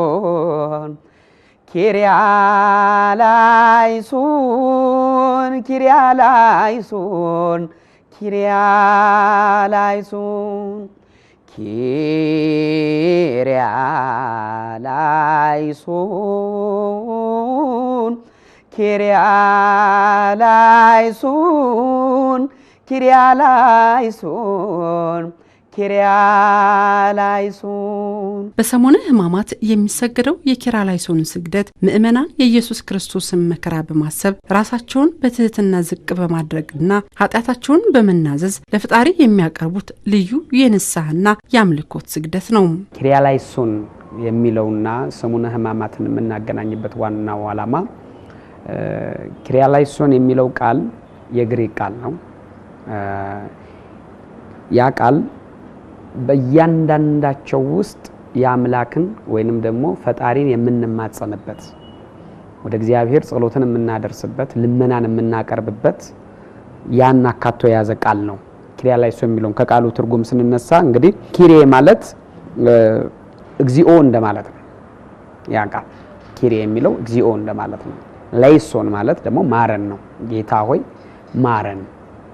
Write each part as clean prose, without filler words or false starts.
Kyrialaison, Kyrialaison, Kyrialaison, Kyrialaison, Kyrialaison, Kyrialaison, Kyrialaison, Kyrialaison። በሰሙነ ሕማማት የሚሰገደው የኪርያላይሶን ስግደት ምእመናን የኢየሱስ ክርስቶስን መከራ በማሰብ ራሳቸውን በትህትና ዝቅ በማድረግና ኃጢአታቸውን በመናዘዝ ለፈጣሪ የሚያቀርቡት ልዩ የንስሐና የአምልኮት ስግደት ነው። ኪርያላይሶን የሚለውና ሰሙነ ሕማማትን የምናገናኝበት ዋናው ዓላማ ኪርያላይሶን የሚለው ቃል የግሪክ ቃል ነው። ያ ቃል በእያንዳንዳቸው ውስጥ የአምላክን ወይንም ደግሞ ፈጣሪን የምንማጸንበት ወደ እግዚአብሔር ጸሎትን የምናደርስበት ልመናን የምናቀርብበት ያን አካቶ የያዘ ቃል ነው። ኪርያላይሶን የሚለው ከቃሉ ትርጉም ስንነሳ እንግዲህ ኪሪዬ ማለት እግዚኦ እንደማለት ነው። ያ ቃል ኪሪዬ የሚለው እግዚኦ እንደማለት ነው። ላይሶን ማለት ደግሞ ማረን ነው። ጌታ ሆይ ማረን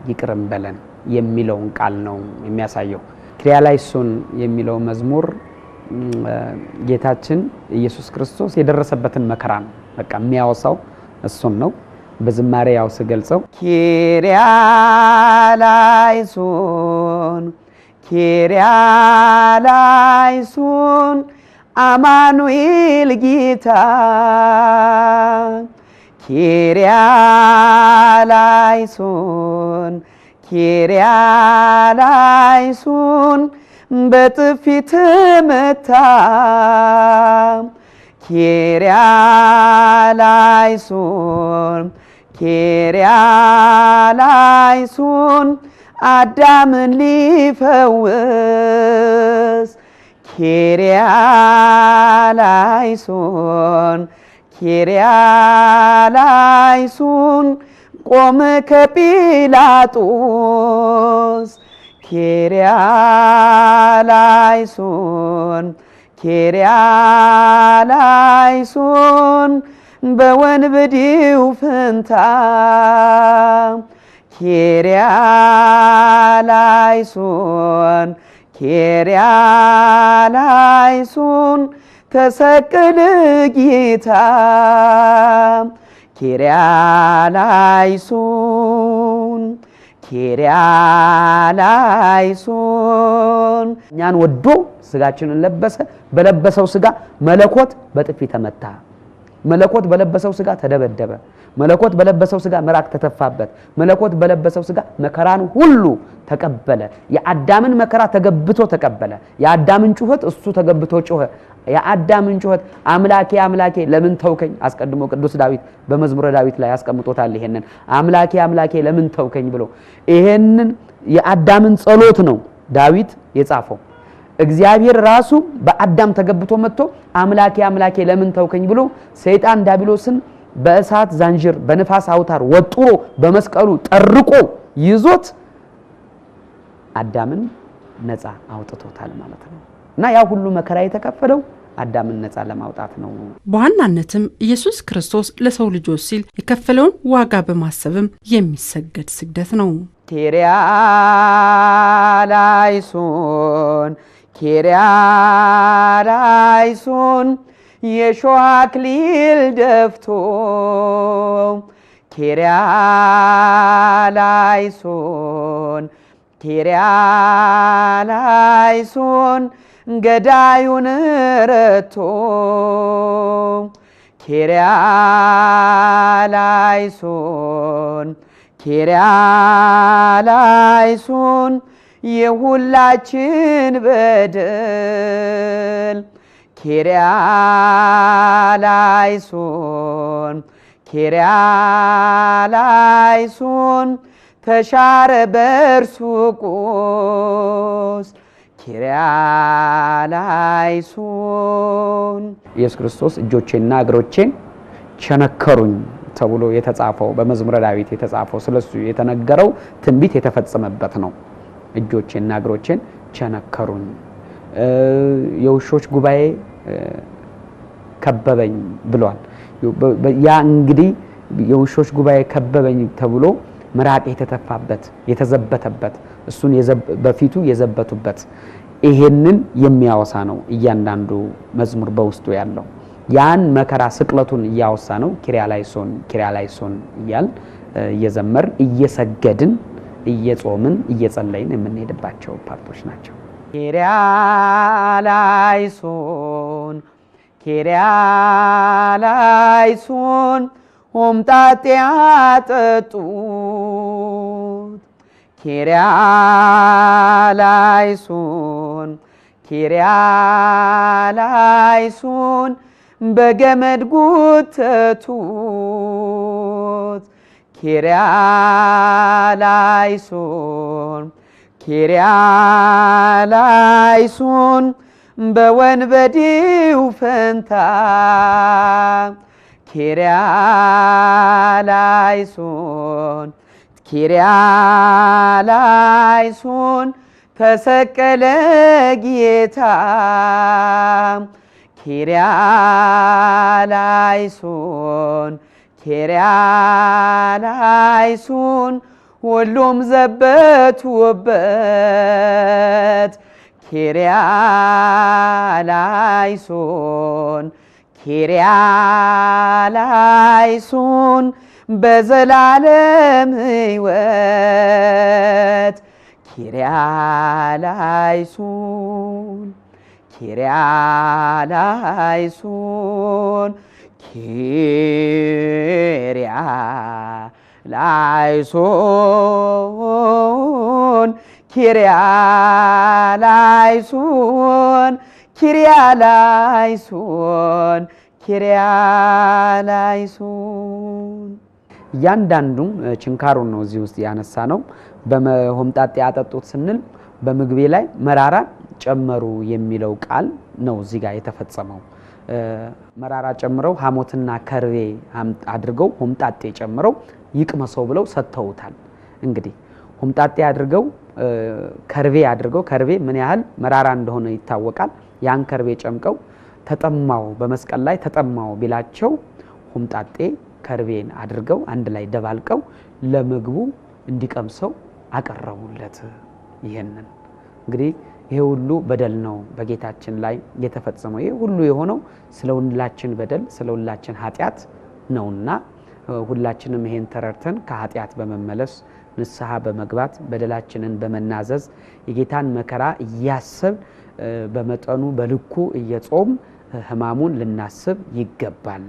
ይቅርም በለን የሚለውን ቃል ነው የሚያሳየው። ኪርያላይሶን የሚለው መዝሙር ጌታችን ኢየሱስ ክርስቶስ የደረሰበትን መከራ ነው በቃ የሚያወሳው እሱን ነው። በዝማሬ ያው ስገልጸው ኪርያላይሶን ኪርያላይሶን አማኑኤል ጌታ ኪርያላይሶን ኪርያላይሶን በጥፊ ተመታ ኪርያላይሶን ኪርያላይሶን አዳምን ሊፈውስ ኪርያላይሶን ኪርያላይሶን ቆመ ከጲላጦስ ኪርያላይሶን ኪርያላይሶን በወንበዴው ፈንታ ኪርያላይሶን ኪርያላይሶን ተሰቀለ ጌታ ኪርያላይሶን ኪርያላይሶን እኛን ወዶ ስጋችንን ለበሰ። በለበሰው ስጋ መለኮት በጥፊ ተመታ። መለኮት በለበሰው ስጋ ተደበደበ። መለኮት በለበሰው ስጋ ምራቅ ተተፋበት። መለኮት በለበሰው ስጋ መከራን ሁሉ ተቀበለ። የአዳምን መከራ ተገብቶ ተቀበለ። የአዳምን ጩኸት እሱ ተገብቶ ጮኸ። የአዳምን ጩኸት አምላኬ አምላኬ ለምን ተውከኝ? አስቀድሞ ቅዱስ ዳዊት በመዝሙረ ዳዊት ላይ ያስቀምጦታል። ይሄንን አምላኬ አምላኬ ለምን ተውከኝ ብሎ ይሄንን የአዳምን ጸሎት ነው ዳዊት የጻፈው። እግዚአብሔር ራሱ በአዳም ተገብቶ መጥቶ አምላኬ አምላኬ ለምን ተውከኝ ብሎ ሰይጣን ዲያብሎስን በእሳት ዛንጅር በነፋስ አውታር ወጥሮ በመስቀሉ ጠርቆ ይዞት አዳምን ነፃ አውጥቶታል ማለት ነው። እና ያ ሁሉ መከራ የተከፈለው አዳምን ነፃ ለማውጣት ነው። በዋናነትም ኢየሱስ ክርስቶስ ለሰው ልጆች ሲል የከፈለውን ዋጋ በማሰብም የሚሰገድ ስግደት ነው። ኪርያላይሶን ኪርያላይሶን የሾህ አክሊል ደፍቶ ኪርያላይሶን ኪርያላይሶን ገዳዩን ረቶ ኪርያላይሶን ኪርያላይሶን የሁላችን በደል ኪርያላይሶን ኪርያላይሶን ተሻረ በእርሱ ቁስ ኪርያላይሶን ኢየሱስ ክርስቶስ እጆቼና እግሮቼን ቸነከሩኝ ተብሎ የተጻፈው በመዝሙረ ዳዊት የተጻፈው ስለሱ የተነገረው ትንቢት የተፈጸመበት ነው። እጆቼና እግሮቼን ቸነከሩኝ። የውሾች ጉባኤ ከበበኝ ብሏል። ያ እንግዲህ የውሾች ጉባኤ ከበበኝ ተብሎ ምራቅ የተተፋበት የተዘበተበት እሱን በፊቱ የዘበቱበት ይሄንን የሚያወሳ ነው እያንዳንዱ መዝሙር በውስጡ ያለው። ያን መከራ ስቅለቱን እያወሳ ነው። ኪርያላይሶን እያል እየዘመርን እየሰገድን እየጾምን እየጸለይን የምንሄድባቸው ፓርቶች ናቸው። ኪርያላይሶን ሆምጣጤ አጠጡት። ኪርያላይሶን በገመድ ጉተቱት። ኪርያላይሶን በወንበዴው ፈንታ ኪርያላይሶን ተሰቀለ ጌታ። ኪርያላይሶን ሁሉም ዘበቱበት። ኪርያላይሶን በዘላለም ሕይወት ኪርያላይሶን ኪርያላይሶን እያንዳንዱም ችንካሩን ነው እዚህ ውስጥ ያነሳ ነው። በሆምጣጤ አጠጡት ስንል በምግቤ ላይ መራራ ጨመሩ የሚለው ቃል ነው እዚህ ጋር የተፈጸመው። መራራ ጨምረው ሐሞትና ከርቤ አድርገው ሆምጣጤ ጨምረው ይቅመሰው ብለው ሰጥተውታል። እንግዲህ ሆምጣጤ አድርገው ከርቤ ምን ያህል መራራ እንደሆነ ይታወቃል። ያን ከርቤ ጨምቀው ተጠማው በመስቀል ላይ ተጠማው ቢላቸው ሆምጣጤ ከርቤን አድርገው አንድ ላይ ደባልቀው ለምግቡ እንዲቀምሰው አቀረቡለት። ይሄንን እንግዲህ ይሄ ሁሉ በደል ነው በጌታችን ላይ የተፈጸመው። ይሄ ሁሉ የሆነው ስለ ሁላችን በደል ስለ ሁላችን ኃጢያት ነውና ሁላችንም ይሄን ተረድተን ከኃጢያት በመመለስ ንስሐ በመግባት በደላችንን በመናዘዝ የጌታን መከራ እያሰብ በመጠኑ በልኩ እየጾም ሕማሙን ልናስብ ይገባል።